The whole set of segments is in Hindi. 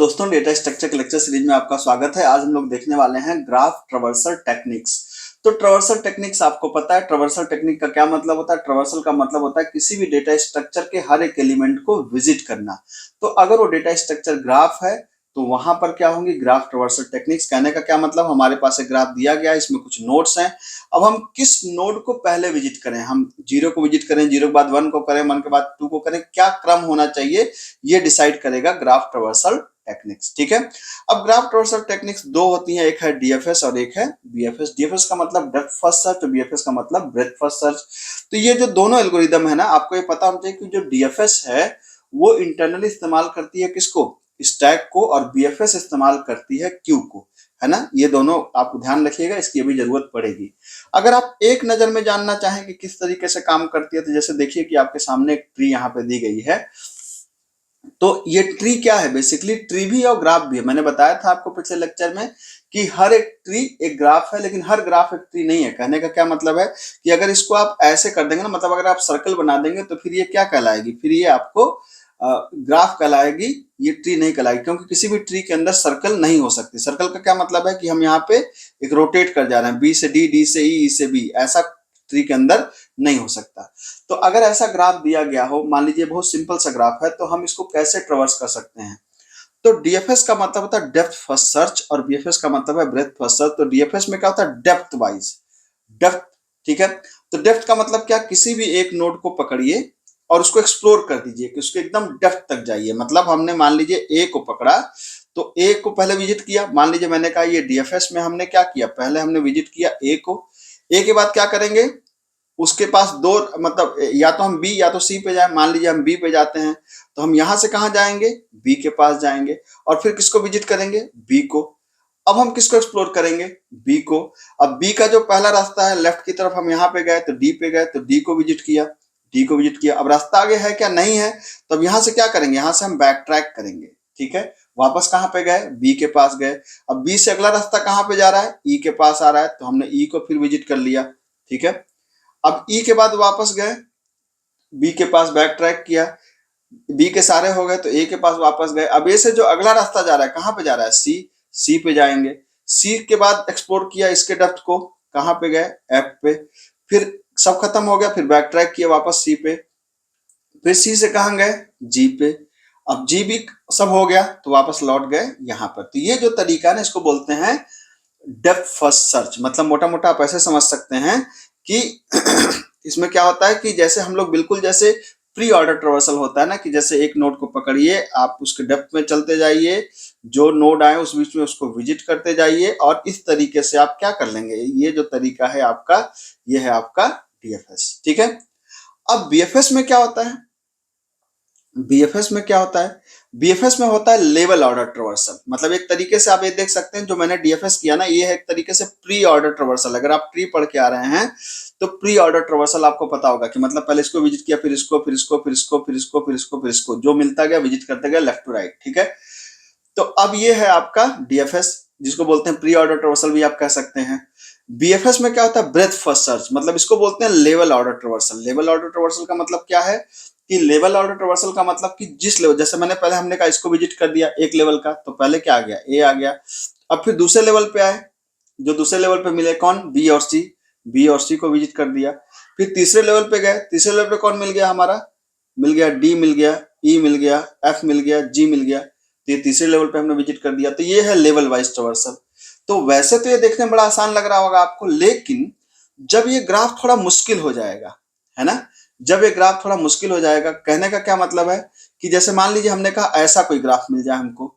दोस्तों, डेटा स्ट्रक्चर के लेक्चर सीरीज में आपका स्वागत है। आज हम लोग देखने वाले हैं ग्राफ ट्रवर्सल टेक्निक्स। तो ट्रवर्सल टेक्निक्स आपको पता है, ट्रवर्सल टेक्निक का क्या मतलब होता है। ट्रवर्सल का मतलब होता है किसी भी डेटा स्ट्रक्चर के हर एक एलिमेंट को विजिट करना। तो अगर वो डेटा स्ट्रक्चर ग्राफ है तो वहां पर क्या होंगी, ग्राफ ट्रवर्सल टेक्निक्स। कहने का क्या मतलब, हमारे पास एक ग्राफ दिया गया है, इसमें कुछ नोड्स हैं। अब हम किस नोड को पहले विजिट करें, हम 0 को विजिट करें, 0 के बाद 1 को करें, 1 के बाद 2 को करें, क्या क्रम होना चाहिए, ये डिसाइड करेगा ग्राफ ट्रवर्सल टेक्निक्स। ठीक है। अब ग्राफ ट्रवर्सल टेक्निक्स दो होती हैं, एक है डीएफएस और एक है बीएफएस। डीएफएस का मतलब डेप्थ फर्स्ट सर्च, बीएफएस का मतलब ब्रेथ फर्स्ट सर्च। तो ये जो दोनों एल्गोरिदम है ना, आपको ये पता होना चाहिए कि जो डीएफएस है वो इंटरनली इस्तेमाल करती है किसको, स्टैक को, और बीएफएस इस्तेमाल करती है क्यू को, है ना। ये दोनों आप ध्यान रखिएगा, इसकी अभी जरूरत पड़ेगी। अगर आप एक नजर में जानना चाहें कि किस तरीके से काम करती है, तो जैसे देखिए कि आपके सामने एक ट्री यहाँ पे दी गई है। तो ये ट्री क्या है, बेसिकली ट्री भी और ग्राफ भी है। मैंने बताया था आपको पिछले लेक्चर में कि हर एक ट्री एक ग्राफ है, लेकिन हर ग्राफ एक ट्री नहीं है। कहने का क्या मतलब है कि अगर इसको आप ऐसे कर देंगे ना, मतलब अगर आप सर्कल बना देंगे तो फिर ये क्या कहलाएगी, फिर ये आपको ग्राफ कहलाएगी, ये ट्री नहीं कहलाएगी। क्योंकि किसी भी ट्री के अंदर सर्कल नहीं हो सकती। सर्कल का क्या मतलब है कि हम यहाँ पे एक रोटेट कर जा रहे हैं, बी से डी, डी से ई, ई से बी, ऐसा ट्री के अंदर नहीं हो सकता। तो अगर ऐसा ग्राफ दिया गया हो, मान लीजिए बहुत सिंपल सा ग्राफ है, तो हम इसको कैसे ट्रवर्स कर सकते हैं। तो डीएफएस का मतलब होता है डेप्थ फर्स्ट सर्च और बीएफएस का मतलब है ब्रेथ फर्स्ट सर्च। तो डीएफएस में क्या होता है, डेप्थ वाइज, डेप्थ। ठीक है। तो डेप्थ का मतलब क्या, किसी भी एक नोड को पकड़िए और उसको एक्सप्लोर कर दीजिए, कि उसके एकदम डेप्थ तक जाइए। मतलब हमने मान लीजिए ए को पकड़ा, तो ए को पहले विजिट किया। मान लीजिए मैंने कहा ये डीएफएस में हमने क्या किया, पहले हमने विजिट किया ए को। ए के बाद क्या करेंगे, उसके पास दो, मतलब या तो हम बी या तो सी पे जाए। मान लीजिए हम बी पे जाते हैं, तो हम यहां से कहां जाएंगे, बी के पास जाएंगे, और फिर किसको विजिट करेंगे, बी को। अब हम किसको एक्सप्लोर करेंगे, बी को। अब बी का जो पहला रास्ता है लेफ्ट की तरफ, हम यहाँ पे गए तो डी पे गए, तो डी को विजिट किया, डी को विजिट किया। अब रास्ता आगे है क्या, नहीं है, तो अब यहाँ से क्या करेंगे, यहाँ से हम बैक ट्रैक करेंगे। ठीक है। वापस कहाँ पे गए, बी के पास गए। अब बी से अगला रास्ता कहाँ पे जा रहा है, ई के पास आ रहा है, तो हमने ई को फिर विजिट कर लिया। ठीक है। अब ई के बाद वापस गए, बी के पास बैक ट्रैक किया, बी के सारे हो गए तो ए के पास वापस गए। अब ए से जो अगला रास्ता जा रहा है कहाँ पे जा रहा है, सी, सी पे जाएंगे। सी के बाद एक्सप्लोर किया इसके डेप्थ को, कहाँ पे गए, एफ पे। फिर सब खत्म हो गया, फिर बैक ट्रैक किया वापस सी पे, फिर सी से कहाँ गए, जी पे। अब जी भी सब हो गया तो वापस लौट गए यहाँ पर। तो ये जो तरीका है ना, इसको बोलते हैं डेप्थ फर्स्ट सर्च। मतलब मोटा मोटा आप ऐसे समझ सकते हैं कि इसमें क्या होता है कि जैसे हम लोग बिल्कुल जैसे प्री ऑर्डर ट्रवर्सल होता है ना, कि जैसे एक नोड को पकड़िए, आप उसके डेप्थ में चलते जाइए, जो नोड आए उस बीच में उसको विजिट करते जाइए, और इस तरीके से आप क्या कर लेंगे। ये जो तरीका है आपका, ये है आपका डीएफएस। ठीक है। अब बीएफएस में क्या होता है, बीएफएस में क्या होता है, बीएफएस में होता है लेवल ऑर्डर ट्रवर्सल। मतलब एक तरीके से आप ये देख सकते हैं, जो मैंने डीएफएस किया ना, ये है एक तरीके से प्री ऑर्डर ट्रवर्सल। अगर आप ट्री पढ़ के आ रहे हैं तो प्री ऑर्डर ट्रवर्सल आपको पता होगा कि मतलब पहले इसको विजिट किया, फिर इसको, फिर इसको, फिर इसको, फिर इसको, फिर इसको, फिर इसको, जो मिलता गया विजिट करते गए लेफ्ट टू राइट। ठीक है। तो अब ये है आपका डीएफएस, जिसको बोलते हैं प्री ऑर्डर ट्रवर्सल भी आप कह सकते हैं। बीएफएस में क्या होता है, ब्रेथ फर्स्ट सर्च। मतलब इसको बोलते हैं लेवल ऑर्डर ट्रवर्सल। लेवल ऑर्डर ट्रवर्सल का मतलब क्या है कि लेवल ऑर्डर ट्रवर्सल का मतलब कि जिस लेवल, जैसे मैंने पहले हमने कहा इसको विजिट कर दिया एक लेवल का, तो पहले क्या आ गया, ए आ गया। अब फिर दूसरे लेवल पे आए, जो दूसरे लेवल पे मिले कौन, बी और सी, बी और सी को विजिट कर दिया। फिर तीसरे लेवल पे गए, तीसरे लेवल पे कौन मिल गया हमारा, मिल गया डी, मिल गया ई, मिल गया एफ, मिल गया जी, मिल गया। तो ये तीसरे लेवल पे हमने विजिट कर दिया। तो ये है लेवल वाइज ट्रवर्सल। तो वैसे तो ये देखने में बड़ा आसान लग रहा होगा आपको, लेकिन जब ये ग्राफ थोड़ा मुश्किल हो जाएगा, है ना, जब ये ग्राफ थोड़ा मुश्किल हो जाएगा, कहने का क्या मतलब है कि जैसे मान लीजिए हमने कहा ऐसा कोई ग्राफ मिल जाए हमको,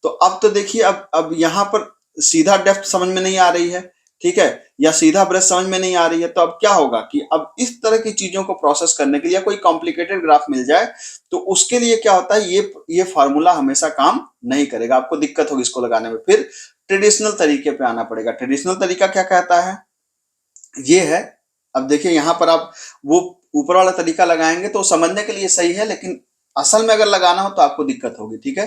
तो अब तो देखिए, अब यहाँ पर सीधा डेप्थ समझ में नहीं आ रही है, ठीक है, या सीधा ब्रेथ समझ में नहीं आ रही है। तो अब क्या होगा कि अब इस तरह की चीजों को प्रोसेस करने के लिए कोई कॉम्प्लिकेटेड ग्राफ मिल जाए, तो उसके लिए क्या होता है, ये फार्मूला हमेशा काम नहीं करेगा, आपको दिक्कत होगी इसको लगाने में। फिर ट्रेडिशनल तरीके पे आना पड़ेगा। ट्रेडिशनल तरीका क्या कहता है, ये है, अब देखिए यहाँ पर आप वो ऊपर वाला तरीका लगाएंगे तो समझने के लिए सही है, लेकिन असल में अगर लगाना हो तो आपको दिक्कत होगी। ठीक है।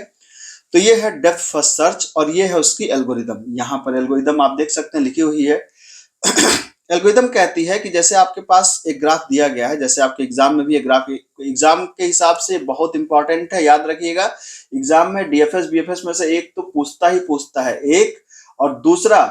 तो ये है डेप्थ फर्स्ट सर्च, और ये है उसकी एल्गोरिदम। यहाँ पर एल्गोरिदम आप देख सकते हैं लिखी हुई है। एल्गोरिदम कहती है कि जैसे आपके पास एक ग्राफ दिया गया है, जैसे आपके एग्जाम में भी एक ग्राफ एग्जाम के हिसाब से बहुत इंपॉर्टेंट है, याद रखिएगा। एग्जाम में डीएफएस बीएफएस में से एक तो पूछता ही पूछता है, एक, और दूसरा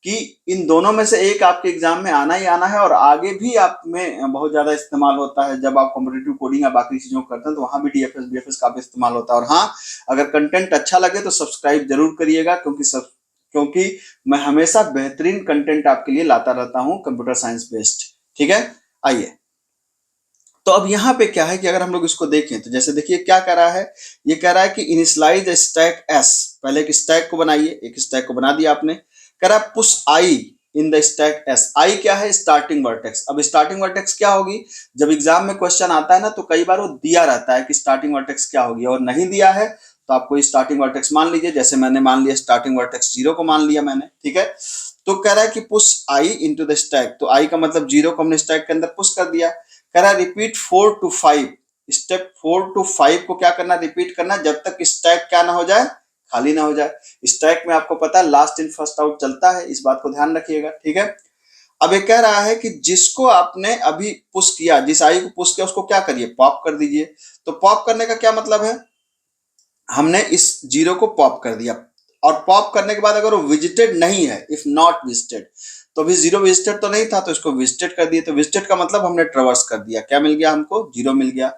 कि इन दोनों में से एक आपके एग्जाम में आना ही आना है, और आगे भी आप में बहुत ज्यादा इस्तेमाल होता है। जब आप कॉम्पिटिटिव कोडिंग या बाकी चीजों को करते हैं तो वहां भी डीएफएस बीएफएस का भी इस्तेमाल होता है। और हाँ, अगर कंटेंट अच्छा लगे तो सब्सक्राइब जरूर करिएगा, क्योंकि मैं हमेशा बेहतरीन कंटेंट आपके लिए लाता रहता हूं कंप्यूटर साइंस बेस्ड। ठीक है, आइए। तो अब यहाँ पे क्या है कि अगर हम लोग इसको देखें तो जैसे देखिए क्या कह रहा है, ये कह रहा है कि इनिशियलाइज स्टैक एस, पहले एक स्टैक को बनाइए, एक स्टैक को बना दिया आपने। कह रहा है push I in the stack S. I क्या है? Starting vertex. अब स्टार्टिंग वर्टेक्स क्या होगी? जब एग्जाम में क्वेश्चन आता है ना तो कई बार वो दिया रहता है कि स्टार्टिंग वर्टेक्स क्या होगी, और नहीं दिया है तो आप कोई स्टार्टिंग वर्टेक्स मान लीजिए। जैसे मैंने मान लिया स्टार्टिंग वर्टेक्स 0 को मान लिया मैंने, ठीक है। तो कह रहा है कि push I into the stack, तो आई का मतलब 0 को हमने स्टैक के अंदर पुश कर दिया। कह रहा है रिपीट 4 to 5, स्टेप 4 to 5 को क्या करना? रिपीट करना जब तक स्टैक क्या ना हो जाए, खाली ना हो जाए। स्टैक में आपको पता है लास्ट इन फर्स्ट आउट चलता है, इस बात को ध्यान रखिएगा, ठीक है। अब ये कह रहा है कि जिसको आपने अभी पुश किया, जिस आई को पुश किया उसको क्या करिए? पॉप कर दीजिए। तो पॉप करने का क्या मतलब है? हमने इस 0 को पॉप कर दिया, और पॉप करने के बाद अगर वो विजिटेड नहीं है, इफ नॉट विजिटेड, तो अभी 0 विजिटेड तो नहीं था तो इसको विजिटेड कर दिए। तो विजिटेड का मतलब हमने ट्रेवर्स कर दिया, क्या मिल गया हमको? 0 मिल गया।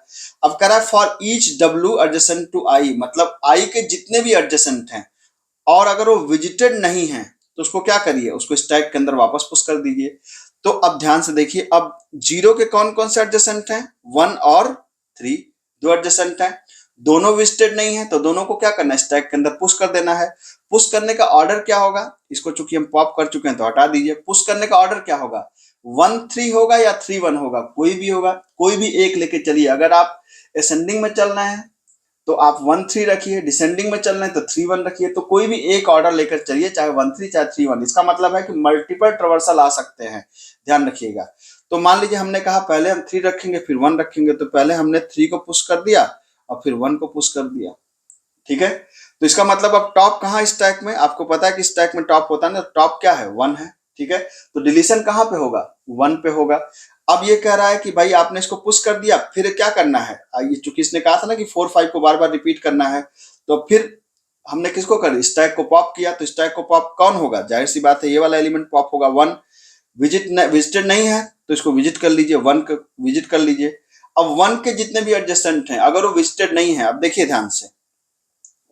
अब कह रहा है for each W adjacent to I, मतलब आई के जितने भी एडजेसेंट हैं और अगर वो विजिटेड नहीं है तो उसको क्या करिए? उसको स्टैक के अंदर वापस पुश कर दीजिए। तो अब ध्यान से देखिए, अब 0 के कौन कौन से एडजेसेंट हैं? 1 और 3, दो एडजेसेंट हैं। दोनों विजिटेड नहीं है तो दोनों को क्या करना है? स्टैक के अंदर पुश कर देना है। पुश करने का ऑर्डर क्या होगा? इसको चूंकि हम पॉप कर चुके हैं तो हटा दीजिए। पुश करने का ऑर्डर क्या होगा? 1 3 होगा या 3 1 होगा? कोई भी होगा, कोई भी एक लेके चलिए। अगर आप असेंडिंग में चलना है तो आप 1 3 रखिए, डिसेंडिंग में चलना है तो 3 1 रखिए। तो कोई भी एक ऑर्डर लेकर चलिए, चाहे 1 3 चाहे 3 1। इसका मतलब है कि मल्टीपल ट्रेवर्सल आ सकते हैं, ध्यान रखिएगा। तो मान लीजिए हमने कहा पहले हम 3 रखेंगे फिर 1 रखेंगे, तो पहले हमने 3 को पुश कर दिया और फिर 1 को पुश कर दिया, ठीक है। तो इसका मतलब अब टॉप कहाँ? स्टैक में। आपको पता है कि स्टैक में टॉप होता है ना, टॉप क्या है? 1 है, ठीक है। तो डिलीशन कहाँ पे होगा? 1 पे होगा। अब ये कह रहा है कि भाई आपने इसको पुश कर दिया, फिर क्या करना है? ये चूंकि इसने कहा था ना कि 4 5 को बार बार रिपीट करना है, तो फिर हमने किसको कर? स्टैक को पॉप किया। तो स्टैक को पॉप कौन होगा? जाहिर सी बात है ये वाला एलिमेंट पॉप होगा 1। विजिटेड नहीं है तो इसको विजिट कर लीजिए, 1 को विजिट कर लीजिए। अब 1 के जितने भी एडजेसेंट हैं अगर वो विजिटेड नहीं है, अब देखिए ध्यान से,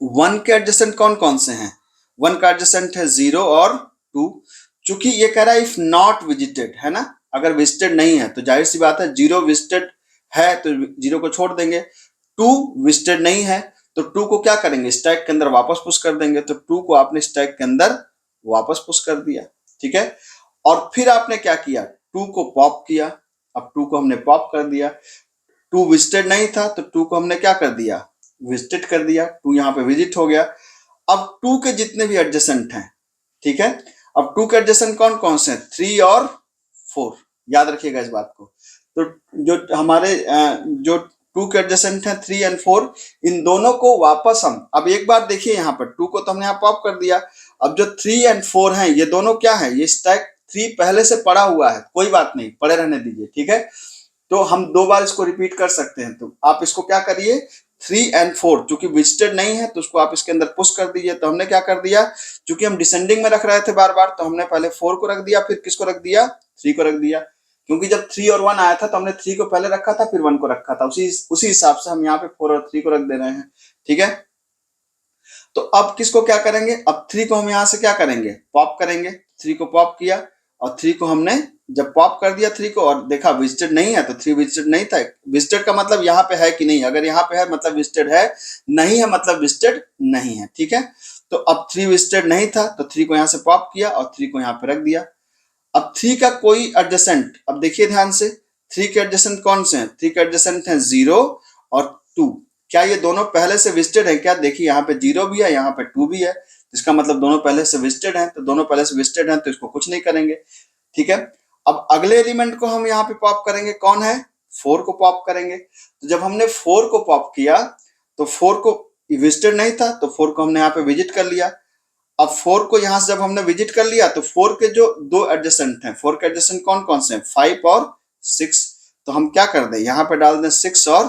1 के एडजेसेंट कौन कौन से हैं? 1 का एडजेसेंट है 0 और 2। चूंकि ये कह रहा है इफ नॉट विजिटेड, है ना, अगर विजिटेड नहीं है तो जाहिर सी बात है 0 विजिटेड है तो 0 को छोड़ देंगे। 2 विजिटेड नहीं है तो 2 को क्या करेंगे? स्टैक के अंदर वापस पुश कर देंगे। तो 2 को आपने स्टैक के अंदर वापस पुश कर दिया, ठीक है। और फिर आपने क्या किया? 2 को पॉप किया। अब 2 को हमने पॉप कर दिया। 2 विजिटेड नहीं था तो 2 को हमने क्या कर दिया? विजिटेड कर दिया। 2 यहाँ पे विजिट हो गया। अब 2 के जितने भी एडजेसेंट हैं, ठीक है। अब 2 के एडजेसेंट कौन कौन से हैं? 3 और 4, याद रखिएगा इस बात को। तो जो हमारे जो 2 के एडजेसेंट हैं 3 और 4, इन दोनों को वापस हम, अब एक बार देखिए यहाँ पर 2 को तो हमने यहाँ पॉप कर दिया। अब जो 3 और 4 हैं ये दोनों क्या है? ये स्टैक 3 पहले से पड़ा हुआ है, कोई बात नहीं, पड़े रहने दीजिए, ठीक है। तो हम 2 बार इसको रिपीट कर सकते हैं। तो आप इसको क्या करिए? 3 और 4 चूंकि विजिटेड नहीं है तो उसको आप इसके अंदर पुश कर दीजिए। तो हमने क्या कर दिया? चूंकि हम डिसेंडिंग में रख रहे थे बार बार, तो हमने पहले 4 को रख दिया, फिर किसको रख दिया? 3 को रख दिया। क्योंकि जब 3 और 1 आया था तो हमने 3 को पहले रखा था फिर 1 को रखा था, उसी हिसाब से हम यहाँ पे 4 और 3 को रख दे रहे हैं, ठीक है। तो अब किसको क्या करेंगे? अब 3 को हम यहाँ से क्या करेंगे? पॉप करेंगे। 3 को पॉप किया और 3 को हमने जब पॉप कर दिया 3 को और देखा विजिटेड नहीं है तो 3 विजिटेड नहीं था। विजिटेड का मतलब यहाँ पे है कि नहीं, अगर यहाँ पे है मतलब विजिटेड है, नहीं है मतलब विजिटेड नहीं है, ठीक है। तो अब 3 विजिटेड नहीं था तो 3 को यहाँ से पॉप किया और 3 को यहाँ पे रख दिया। अब 3 का कोई एडजेसेंट, अब देखिए ध्यान से, 3 के एडजेसेंट कौन से हैं? 3 के एडजेसेंट हैं 0 और 2। क्या ये दोनों पहले से विजिटेड है क्या? देखिए यहाँ पे 0 भी है, यहाँ पे 2 भी है, इसका मतलब दोनों पहले से विजिटेड हैं। तो दोनों पहले से विजिटेड हैं तो इसको कुछ नहीं करेंगे, ठीक है। अब अगले एलिमेंट को हम यहाँ पे पॉप करेंगे, कौन है? 4 को पॉप करेंगे। तो जब हमने 4 को पॉप किया तो 4 को विजिटेड नहीं था तो 4 को हमने यहाँ पे विजिट कर लिया। अब 4 को यहां से जब हमने विजिट कर लिया तो 4 के जो दो एडजेसेंट हैं, 4 के एडजेसेंट कौन कौन से हैं, 5 और 6। तो हम क्या कर दें, यहाँ पे डाल दें 6 और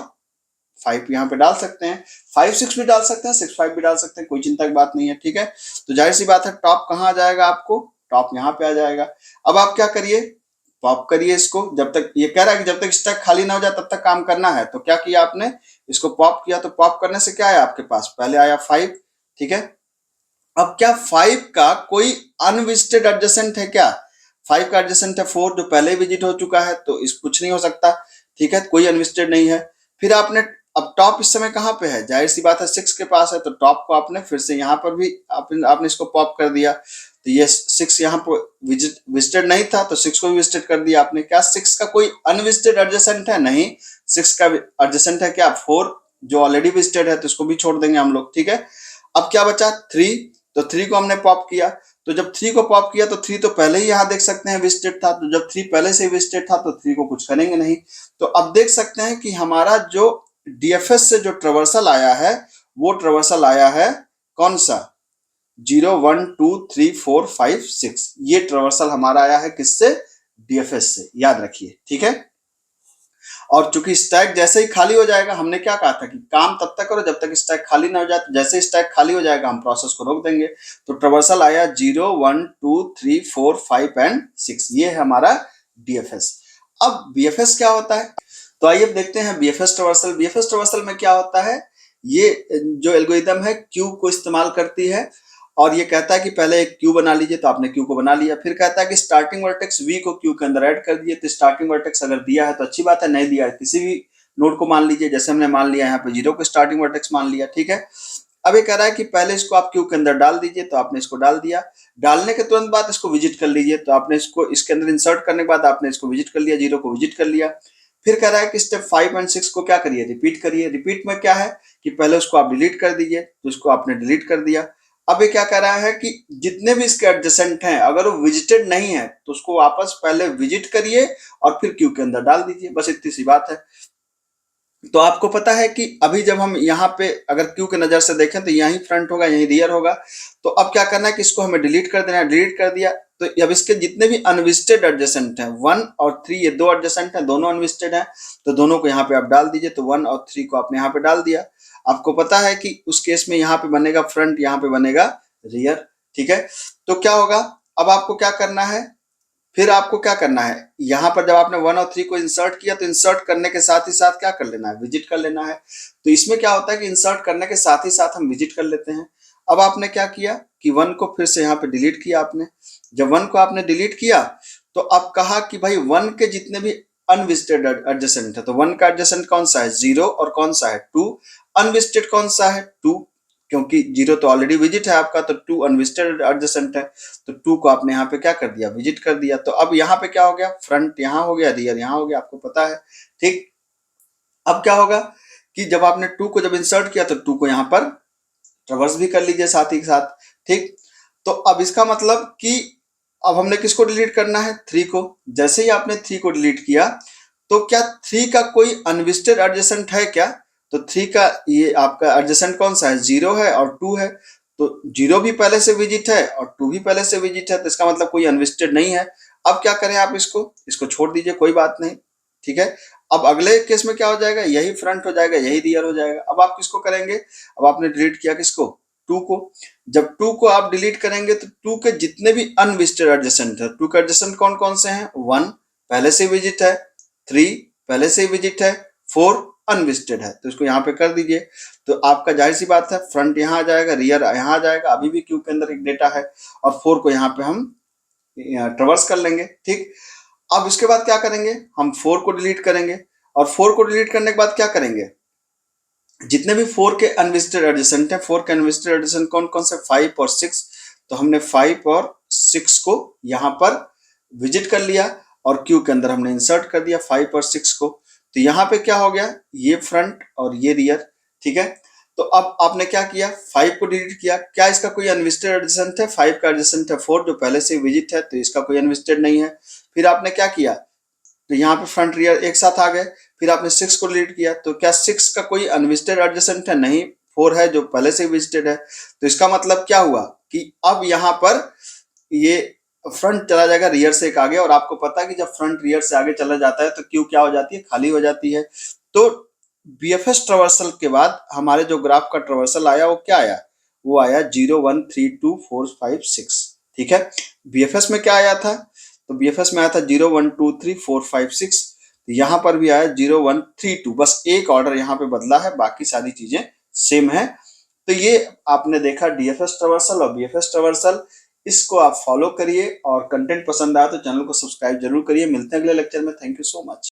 5 यहाँ पे डाल सकते हैं, 5 6 भी डाल सकते हैं, 6 5 भी डाल सकते हैं, कोई चिंता की बात नहीं है, ठीक है। तो जाहिर सी बात है टॉप कहाँ आ जाएगा, आपको टॉप यहाँ पे आ जाएगा। अब आप क्या करिए, पॉप करिए इसको, जब तक ये कह रहा है कि जब तक स्टैक खाली ना हो जाए तब तक काम करना है। तो क्या किया आपने, इसको पॉप किया, तो पॉप करने से क्या आया आपके पास, पहले आया 5, ठीक है। अब क्या 5 का कोई अनविजिटेड एडजेसेंट है क्या, 5 का एडजेसेंट है 4 जो पहले विजिट हो चुका है, तो इस कुछ नहीं हो सकता, ठीक है, कोई अनविजिटेड नहीं है। फिर आपने, अब टॉप इस समय कहाँ पे है, जाहिर सी बात है 6 के पास है, तो टॉप को आपने फिर से यहाँ पर भी आपने इसको पॉप कर दिया। तो ये 6 यहाँ पर विजिटेड नहीं था, तो 6 को भी विजिटेड कर दिया आपने। क्या 6 का कोई अनविजिटेड एडजेसेंट है, नहीं, 6 का एडजेसेंट है क्या 4 जो ऑलरेडी विजिटेड है, तो इसको भी छोड़ देंगे हम लोग, ठीक है। अब क्या बचा 3, तो 3 को हमने पॉप किया। तो जब 3 को पॉप किया तो 3 तो पहले ही यहाँ देख सकते हैं विजिटेड था, तो जब 3 पहले से विजिटेड था तो 3 को कुछ करेंगे नहीं। तो अब देख सकते हैं कि हमारा जो डीएफएस से जो ट्रेवर्सल आया है, वो ट्रेवर्सल आया है कौन सा, 0 1 2 3 4 5 6, ये ट्रेवर्सल हमारा आया है किससे, डीएफएस से, याद रखिए, ठीक है। और चूंकि स्टैक जैसे ही खाली हो जाएगा, हमने क्या कहा था कि काम तब तक करो जब तक स्टैक खाली ना हो जाए, तो जैसे स्टैक खाली हो जाएगा हम प्रोसेस को रोक देंगे। तो ट्रेवर्सल आया 0 1 2 3 4 5 एंड 6, ये है हमारा डीएफएस। अब बीएफएस क्या होता है, तो आइए अब देखते हैं बीएफएस ट्रेवर्सल। बीएफएस ट्रेवर्सल में क्या होता है, ये जो एल्गोरिदम है क्यू को इस्तेमाल करती है, और ये कहता है कि पहले एक क्यू बना लीजिए, तो आपने क्यू को बना लिया। फिर कहता है कि स्टार्टिंग वर्टेक्स वी को क्यू के अंदर ऐड कर दिए, तो स्टार्टिंग वर्टेक्स अगर दिया है तो अच्छी बात है, नहीं दिया है किसी भी नोड को मान लीजिए, जैसे हमने मान लिया यहाँ पे 0 को स्टार्टिंग वर्टेक्स मान लिया, ठीक है। अब ये कह रहा है कि पहले इसको आप क्यू के अंदर डाल दीजिए, तो आपने इसको डाल दिया। डालने के तुरंत बाद इसको विजिट कर लीजिए, तो आपने इसको इसके अंदर इंसर्ट करने के बाद आपने इसको विजिट कर लिया, 0 को विजिट कर लिया। फिर कह रहा है कि स्टेप 5 एंड 6 को क्या करिए, रिपीट करिए। रिपीट में क्या है कि पहले उसको आप डिलीट कर दीजिए, तो इसको आपने डिलीट कर दिया। अब ये क्या कह रहा है कि जितने भी इसके एडजेसेंट हैं अगर वो विजिटेड नहीं है तो उसको वापस पहले विजिट करिए और फिर क्यू के अंदर डाल दीजिए, बस इतनी सी बात है। तो आपको पता है कि अभी जब हम यहाँ पे अगर क्यू के नजर से देखें तो यहीं फ्रंट होगा, यहीं रियर होगा। तो अब क्या करना है कि इसको हमें डिलीट कर देना है, डिलीट कर दिया। तो अब इसके जितने भी अनविजिटेड एडजेसेंट हैं 1 और 3, ये दो एडजेसेंट हैं, दोनों अनविजिटेड हैं, तो दोनों को यहाँ पे आप डाल दीजिए। तो 1 और 3 को आपने यहाँ पे डाल दिया। आपको पता है कि उस केस में यहाँ पे बनेगा फ्रंट, यहाँ पे बनेगा रियर, ठीक है। तो क्या होगा, अब आपको क्या करना है, फिर आपको क्या करना है, यहाँ पर जब आपने 1 और 3 को इंसर्ट किया तो इंसर्ट करने के साथ ही साथ क्या कर लेना है, विजिट कर लेना है। तो इसमें क्या होता है कि इंसर्ट करने के साथ ही साथ हम विजिट कर लेते हैं। अब आपने क्या किया कि 1 को फिर से यहाँ पे डिलीट किया आपने। जब 1 को आपने डिलीट किया तो अब कहा कि भाई 1 के जितने भी अनविजिटेड एडजेसेंट है, तो 1 का एडजेसेंट कौन सा है, 0, और कौन सा है 2, अनविजिटेड कौन सा है 2, क्योंकि 0 तो ऑलरेडी विजिट है आपका, तो 2 अनविजिटेड एडजेसेंट है, तो 2 को आपने यहाँ पे क्या कर दिया, विजिट कर दिया। तो अब यहाँ पे क्या हो गया, फ्रंट यहाँ हो गया, रियर यहाँ हो गया, आपको पता है, ठीक। अब क्या होगा कि जब आपने 2 को जब इंसर्ट किया तो 2 को यहाँ पर ट्रेवर्स भी कर लीजिए साथ ही साथ, ठीक। तो अब इसका मतलब कि अब हमने किसको डिलीट करना है, 3 को। जैसे ही आपने 3 को डिलीट किया तो क्या 3 का कोई अनविजिटेड एडजेसेंट है क्या, तो 3 का ये आपका एडजेसेंट कौन सा है, 0 है और 2 है। तो 0 भी पहले से विजिट है और 2 भी पहले से विजिट है, तो इसका मतलब कोई अनविजिटेड नहीं है। अब क्या करें, आप इसको छोड़ दीजिए, कोई बात नहीं, ठीक है। अब अगले केस में क्या हो जाएगा, यही फ्रंट हो जाएगा, यही रियर हो जाएगा। अब आप किसको करेंगे, अब आपने डिलीट किया किसको, 2 को। जब 2 को आप डिलीट करेंगे तो 2 के जितने भी अनविजिटेड एडजेसेंट है, 2 के एडजेसेंट कौन कौन से हैं, 1 पहले से विजिट है, 3 पहले से विजिट है, 4 अनविजिटेड है, तो इसको यहाँ पे कर दीजिए। तो आपका जाहिर सी बात है फ्रंट यहाँ आ जाएगा, रियर यहाँ आ जाएगा, अभी भी क्यू के अंदर एक डेटा है, और 4 को यहाँ पे हम ट्रेवर्स कर लेंगे, ठीक। अब इसके बाद क्या करेंगे, हम 4 को डिलीट करेंगे, और 4 को डिलीट करने के बाद क्या करेंगे, जितने भी 4 के अनविजिटेड एडजेसेंट हैं, 4 के अनविजिटेड एडजेसेंट कौन कौन से, 5 और 6, तो हमने 5 और 6 को यहाँ पर विजिट कर लिया और क्यू के अंदर हमने इंसर्ट कर दिया 5 और 6 को। तो यहाँ पे क्या हो गया, ये फ्रंट और ये रियर, ठीक है। तो अब आपने क्या किया, 5 को डिलीट किया, क्या इसका कोई अनविजिटेड एडजेसेंट है, 5 का एडजेसेंट है 4 जो पहले से विजिट है, तो इसका कोई अनविजिटेड नहीं है। फिर आपने क्या किया, तो यहाँ पे फ्रंट रियर एक साथ आ गए। फिर आपने 6 को डिलीट किया, तो क्या 6 का कोई अनविजिटेड एडजेसेंट है, नहीं, 4 है जो पहले से विजिटेड है। तो इसका मतलब क्या हुआ कि अब यहाँ पर ये फ्रंट चला जाएगा, रियर से एक आगे, और आपको पता है कि जब फ्रंट रियर से आगे चला जाता है तो क्यू क्या हो जाती है, खाली हो जाती है। तो बीएफएस ट्रावर्सल के बाद हमारे जो ग्राफ का ट्रावर्सल आया वो क्या आया, वो आया 0 1 3 2 4 5 6। ठीक है, बीएफएस में क्या आया था, तो बीएफएस में आया था 0 1 2 3 4 5 6। यहाँ पर भी आया 0 1 3 2, बस एक ऑर्डर यहाँ पे बदला है, बाकी सारी चीजें सेम है। तो ये आपने देखा डीएफएस ट्रावर्सल और बीएफएस ट्रावर्सल, इसको आप फॉलो करिए, और कंटेंट पसंद आया तो चैनल को सब्सक्राइब जरूर करिए। मिलते हैं अगले लेक्चर में। Thank you so much.